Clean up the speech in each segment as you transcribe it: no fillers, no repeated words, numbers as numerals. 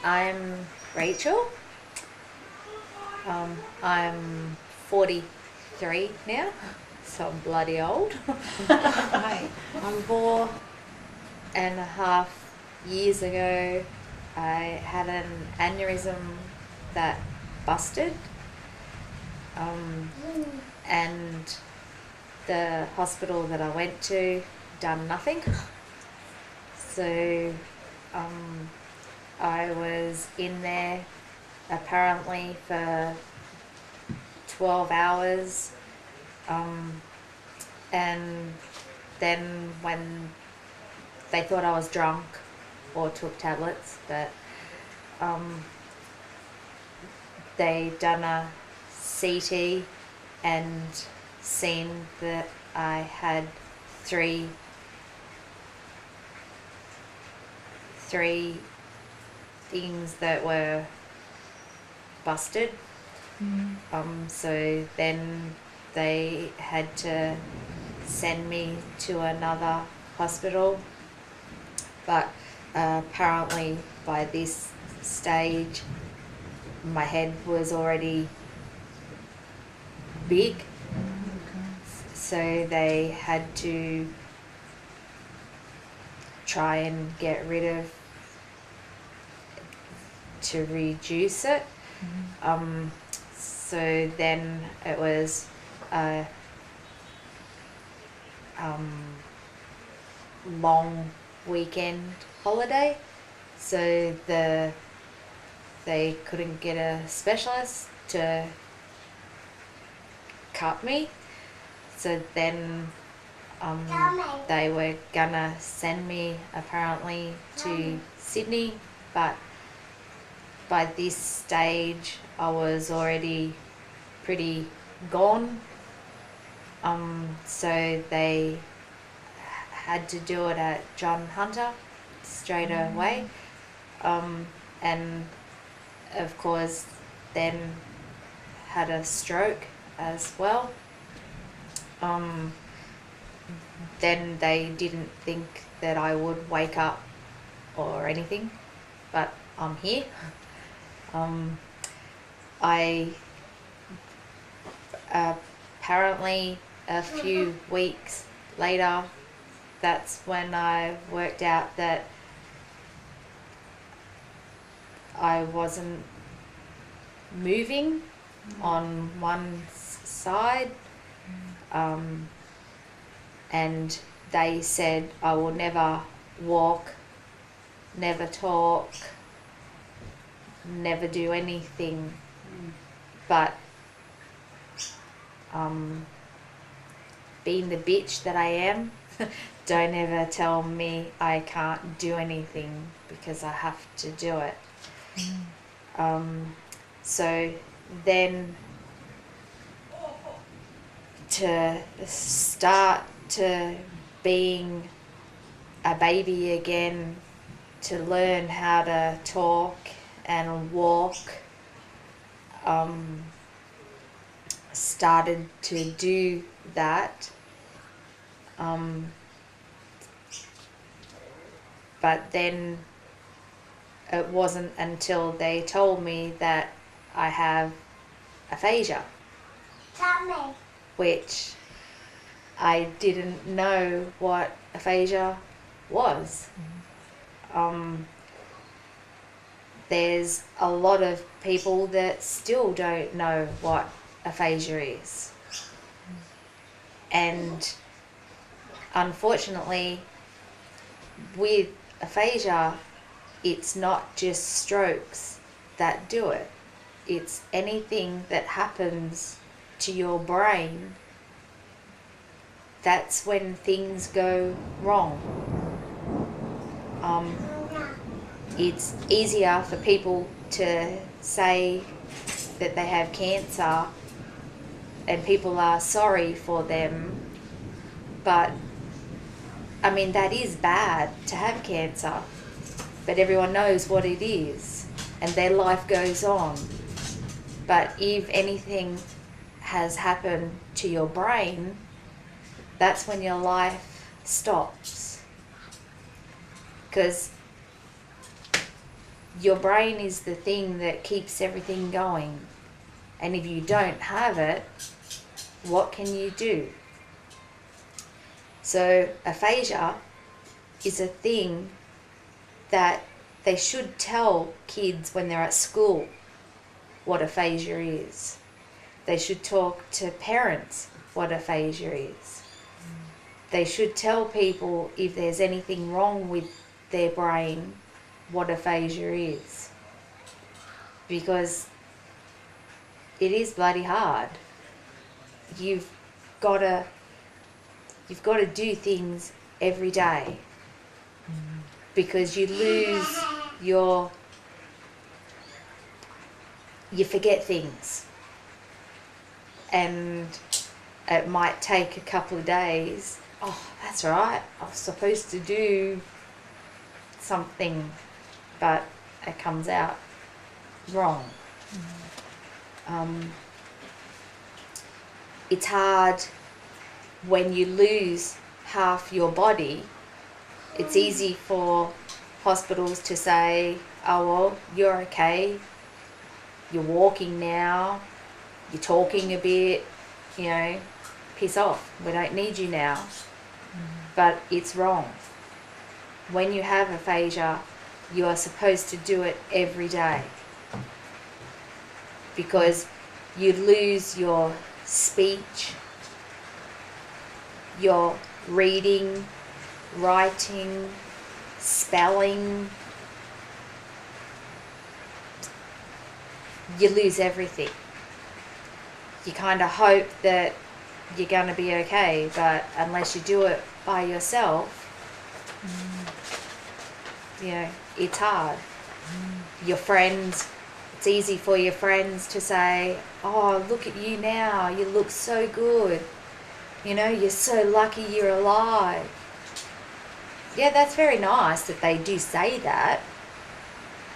I'm Rachel. I'm 43 now, so I'm bloody old. Right. 4.5 years ago, I had an aneurysm that busted, and the hospital that I went to done nothing. So I was in there apparently for 12 hours, and then when they thought I was drunk or took tablets, but they done a CT and seen that I had three things that were busted. So then they had to send me to another hospital, but apparently by this stage my head was already big, so they had to try and get rid of to reduce it. So then it was a long weekend holiday, so they couldn't get a specialist to cut me. So then they were gonna send me apparently to Sydney, but by this stage I was already pretty gone. So they had to do it at John Hunter straight away. And of course then had a stroke as well. Then they didn't think that I would wake up or anything, but I'm here. I apparently a few weeks later, that's when I worked out that I wasn't moving on one side, and they said I will never walk, never talk, never do anything, but being the bitch that I am, don't ever tell me I can't do anything, because I have to do it. So then to start to being a baby again, to learn how to talk and walk, started to do that. But then it wasn't until they told me that I have aphasia, which I didn't know what aphasia was. There's a lot of people that still don't know what aphasia is. And unfortunately, with aphasia, it's not just strokes that do it. It's anything that happens to your brain. That's when things go wrong. It's easier for people to say that they have cancer and people are sorry for them, but I mean, that is bad to have cancer, but everyone knows what it is and their life goes on. But if anything has happened to your brain, that's when your life stops. Because your brain is the thing that keeps everything going. And if you don't have it, what can you do? So aphasia is a thing that they should tell kids when they're at school what aphasia is. They should talk to parents what aphasia is. They should tell people if there's anything wrong with their brain what aphasia is. Because it is bloody hard. You've got to do things every day, because you forget things, and it might take a couple of days. Oh, that's right, I was supposed to do something, but it comes out wrong. It's hard when you lose half your body. It's easy for hospitals to say, oh well, you're okay, you're walking now, you're talking a bit, you know, piss off, we don't need you now. But it's wrong. When you have aphasia, you are supposed to do it every day, because you lose your speech, your reading, writing, spelling. You lose everything. You kind of hope that you're going to be okay, but unless you do it by yourself, you know, it's hard. Your friends, it's easy for your friends to say, oh, look at you now, you look so good. You know, you're so lucky you're alive. Yeah, that's very nice that they do say that,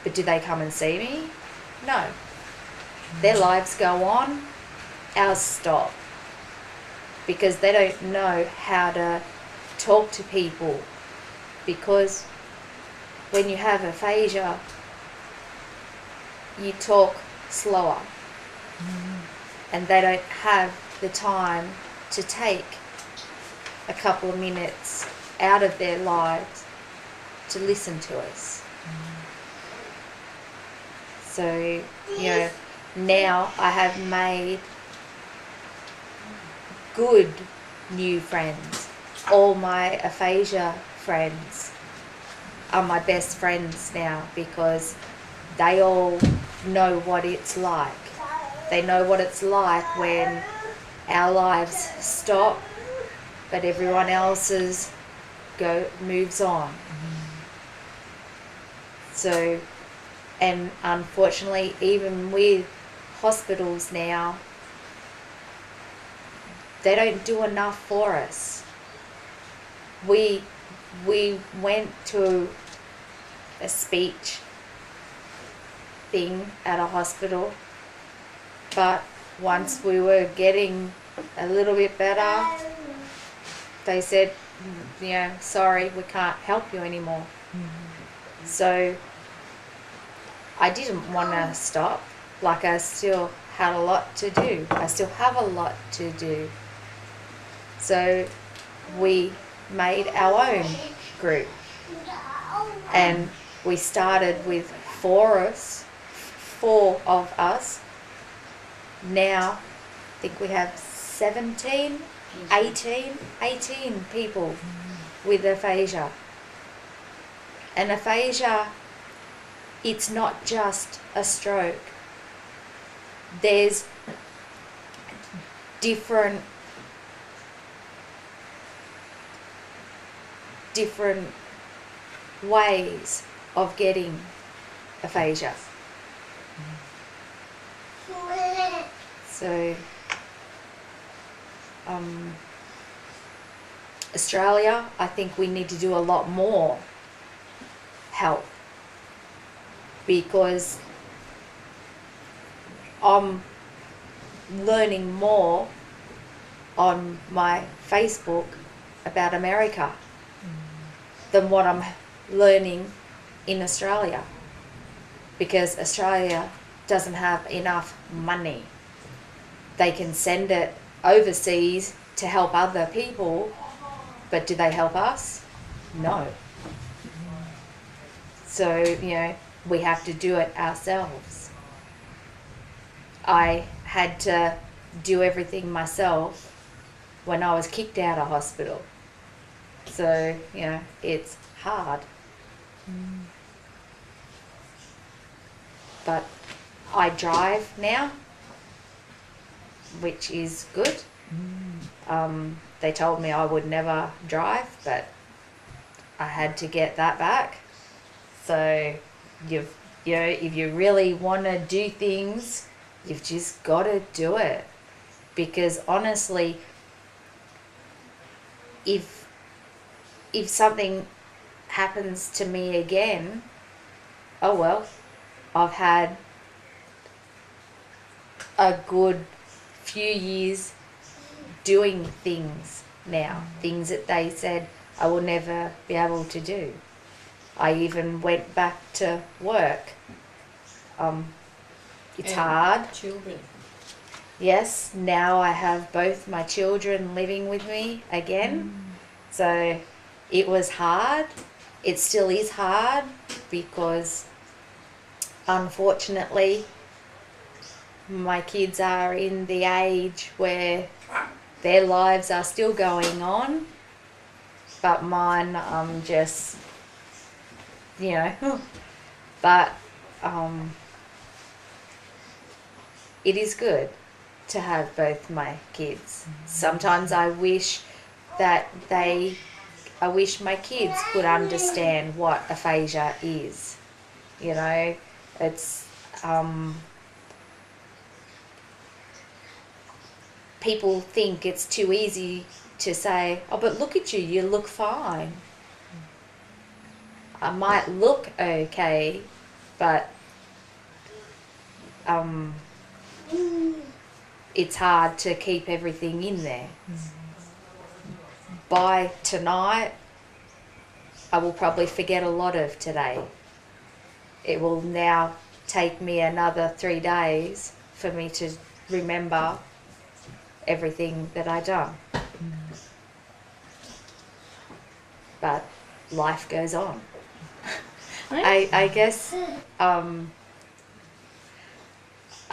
but do they come and see me? No. Their lives go on, ours stop, because they don't know how to talk to people. Because when you have aphasia, you talk slower, and they don't have the time to take a couple of minutes out of their lives to listen to us. So, you know, now I have made good new friends. All my aphasia friends are my best friends now, because they all know what it's like. They know what it's like when our lives stop, but everyone else's moves on. So, and unfortunately, even with hospitals now, they don't do enough for us. We went to a speech thing at a hospital, but once we were getting a little bit better, they said, you know, sorry, we can't help you anymore. So I didn't want to stop. Like, I still had a lot to do. I still have a lot to do. So we made our own group, and we started with four of us. Now I think we have 18 people with aphasia. And aphasia, it's not just a stroke. There's different ways of getting aphasia. So Australia, I think we need to do a lot more help, because I'm learning more on my Facebook about America than what I'm learning in Australia. because Australia doesn't have enough money. They can send it overseas to help other people, but do they help us? No. So, we have to do it ourselves. I had to do everything myself when I was kicked out of hospital. So, it's hard. But I drive now, which is good. They told me I would never drive, but I had to get that back. So if you really want to do things, you've just got to do it. Because honestly, if something happens to me again, oh well, I've had a good few years doing things now, things that they said I will never be able to do. I even went back to work. It's hard. Children. Yes, now I have both my children living with me again. So it was hard. It still is hard because unfortunately my kids are in the age where their lives are still going on, but mine, just, but it is good to have both my kids. Sometimes I wish my kids could understand what aphasia is. It's, people think it's too easy to say, oh, but look at you, you look fine. I might look okay, but it's hard to keep everything in there. By tonight, I will probably forget a lot of today. It will now take me another 3 days for me to remember everything that I done. But life goes on. I guess I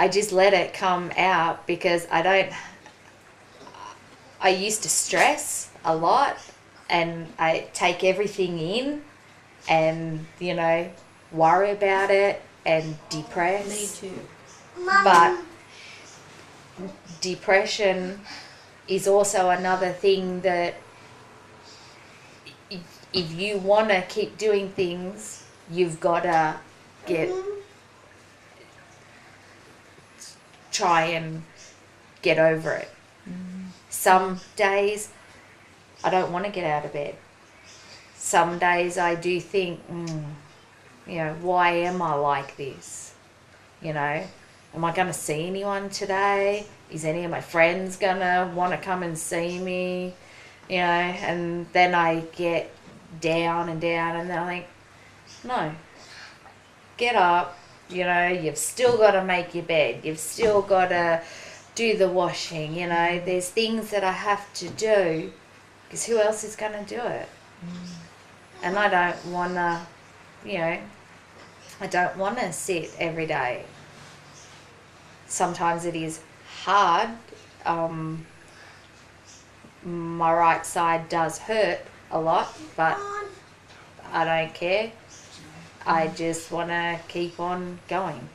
just let it come out because I used to stress a lot and I take everything in and, worry about it and depress. Me too. But depression is also another thing that if you want to keep doing things, you've got to try and get over it. Some days I don't want to get out of bed. Some days I do think, why am I like this? Am I going to see anyone today? Is any of my friends going to want to come and see me? And then I get down and down and then I think, no, get up. You've still got to make your bed. You've still got to do the washing. There's things that I have to do because who else is going to do it? And I don't want to, I don't want to sit every day. Sometimes it is hard. My right side does hurt a lot, but I don't care. I just want to keep on going.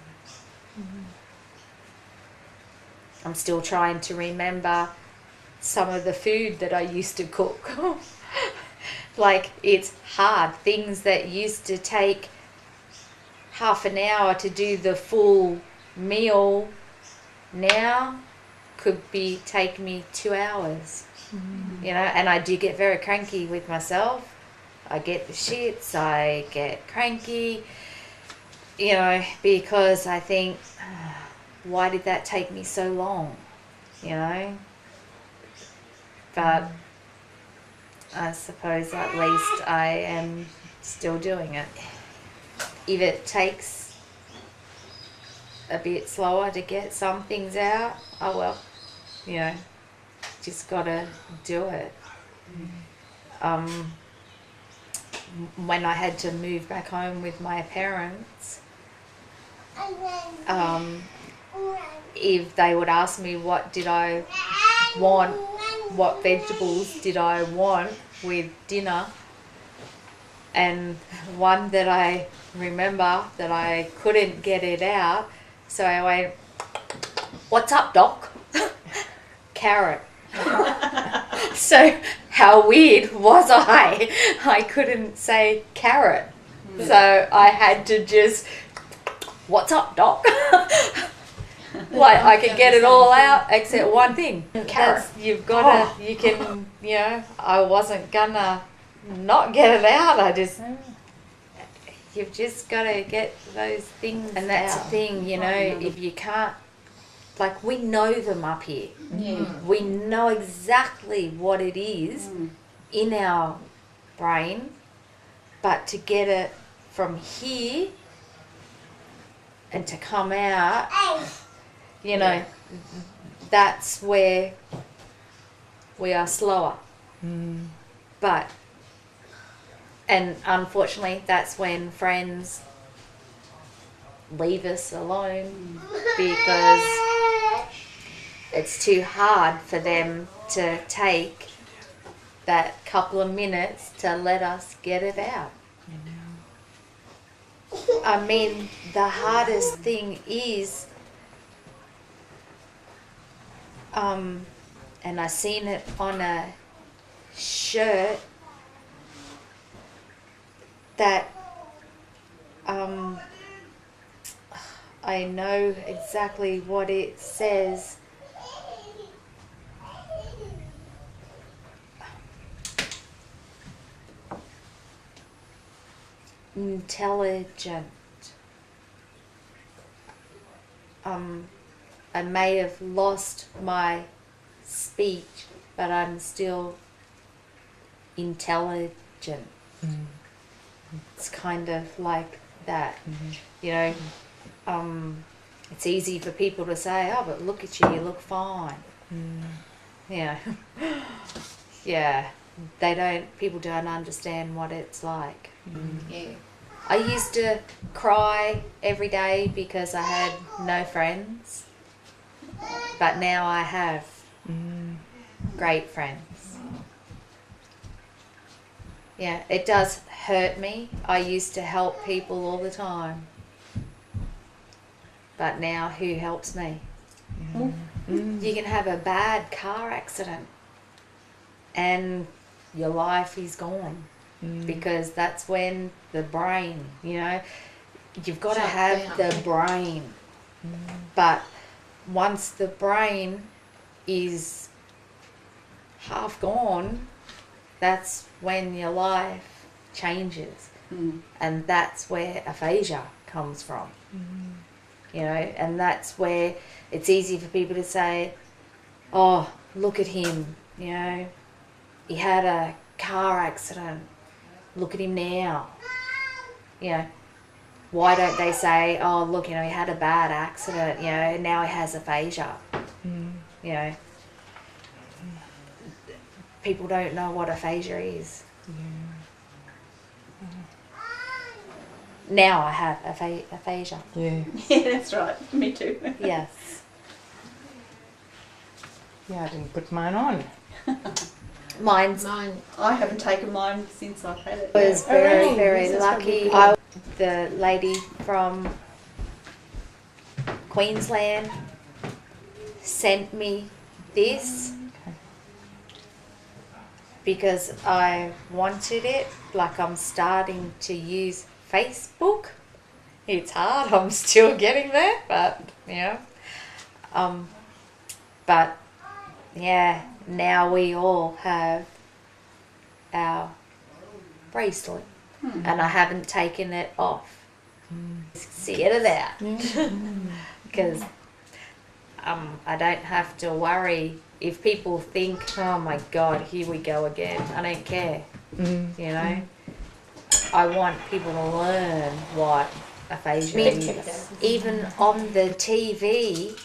I'm still trying to remember some of the food that I used to cook. Like, it's hard. Things that used to take half an hour to do the full meal now could take me 2 hours. And I do get very cranky with myself. I get the shits, I get cranky, because I think, why did that take me so long? But I suppose at least I am still doing it. If it takes a bit slower to get some things out, oh well, you know, just gotta do it. When I had to move back home with my parents, if they would ask me what did I want, what vegetables did I want with dinner, and one that I remember that I couldn't get it out, so I went, "What's up, Doc?" Carrot. So how weird was I? I couldn't say carrot. So I had to just, "What's up, Doc?" Like I could get it all out except one thing. Carrot. You've got to, you can, you know, I wasn't gonna not get it out. I just, you've just got to get those things. And that's the thing, you know, if you can't, like we know them up here. We know exactly what it is in our brain, but to get it from here and to come out, you know, that's where we are slower. But, and unfortunately, that's when friends leave us alone because it's too hard for them to take that couple of minutes to let us get it out. I mean, the hardest thing is, and I seen it on a shirt that I know exactly what it says. Intelligent. I may have lost my speech, but I'm still intelligent. It's kind of like that, you know. It's easy for people to say, "Oh, but look at you, you look fine." Yeah. Yeah. People don't understand what it's like. I used to cry every day because I had no friends, but now I have great friends. Yeah, it does hurt me. I used to help people all the time, but now who helps me? You can have a bad car accident and your life is gone. Because that's when the brain, you know, you've got to have the brain. But once the brain is half gone, that's when your life changes. And that's where aphasia comes from. You know, and that's where it's easy for people to say, "Oh, look at him, you know, he had a car accident. Look at him now." You know, why don't they say, "Oh, look, you know, he had a bad accident, you know, now he has aphasia." You know, people don't know what aphasia is. Now I have aphasia. Yeah, that's right. Me too. Yes. Yeah, I didn't put mine on. Mine I haven't taken mine since I've had it. was very, really? very This is lucky. probably The lady from Queensland sent me this because I wanted it. Like, I'm starting to use Facebook. It's hard. I'm still getting there, but yeah. But yeah, now we all have our bracelet, and I haven't taken it off. Get it out, because I don't have to worry if people think, "Oh my God, here we go again." I don't care. You know, I want people to learn what aphasia. I mean, Even on the TV,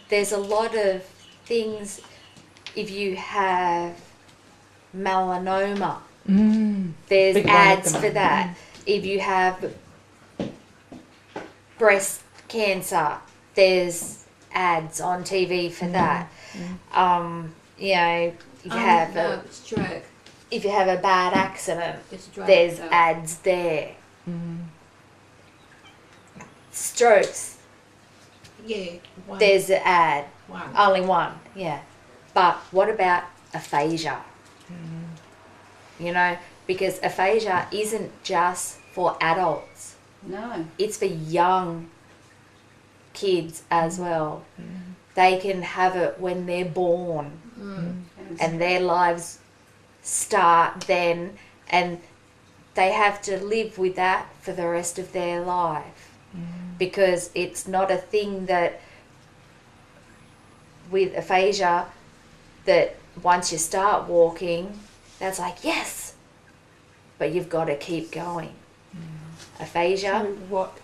there's a lot of things. If you have melanoma, there's Big one at ads the for moment. that. If you have breast cancer, there's ads on TV for that. You know, you have no, stroke. if you have a bad accident, It's stroke. there's so. ads there. Strokes, Yeah. One. there's an ad. One. Only one, yeah. But what about aphasia? You know, because aphasia isn't just for adults. No. It's for young kids as well. They can have it when they're born and their lives start then, and they have to live with that for the rest of their life because it's not a thing that with aphasia that once you start walking, that's like, yes, but you've got to keep going. Aphasia, What?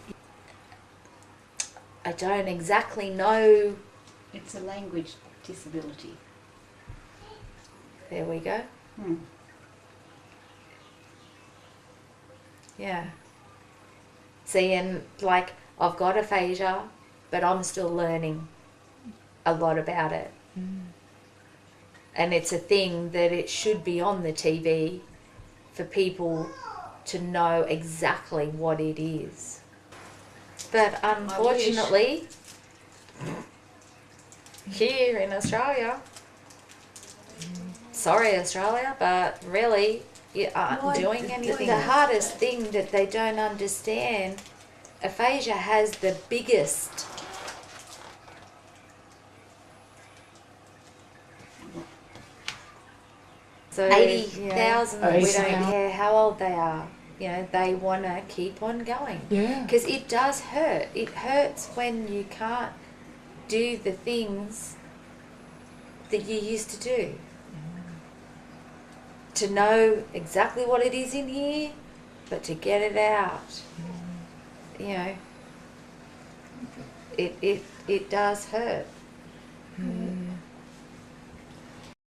I don't exactly know. It's a language disability. There we go. Yeah. See, and like, I've got aphasia, but I'm still learning a lot about it. And it's a thing that it should be on the TV for people to know exactly what it is. But unfortunately, here in Australia, sorry Australia, but really you aren't doing anything. The hardest thing that they don't understand, aphasia has the biggest so 80,000, Yeah. we don't 80,000. care how old they are. You know, they want to keep on going. Yeah. Because it does hurt. It hurts when you can't do the things that you used to do. To know exactly what it is in here, but to get it out. You know, it does hurt.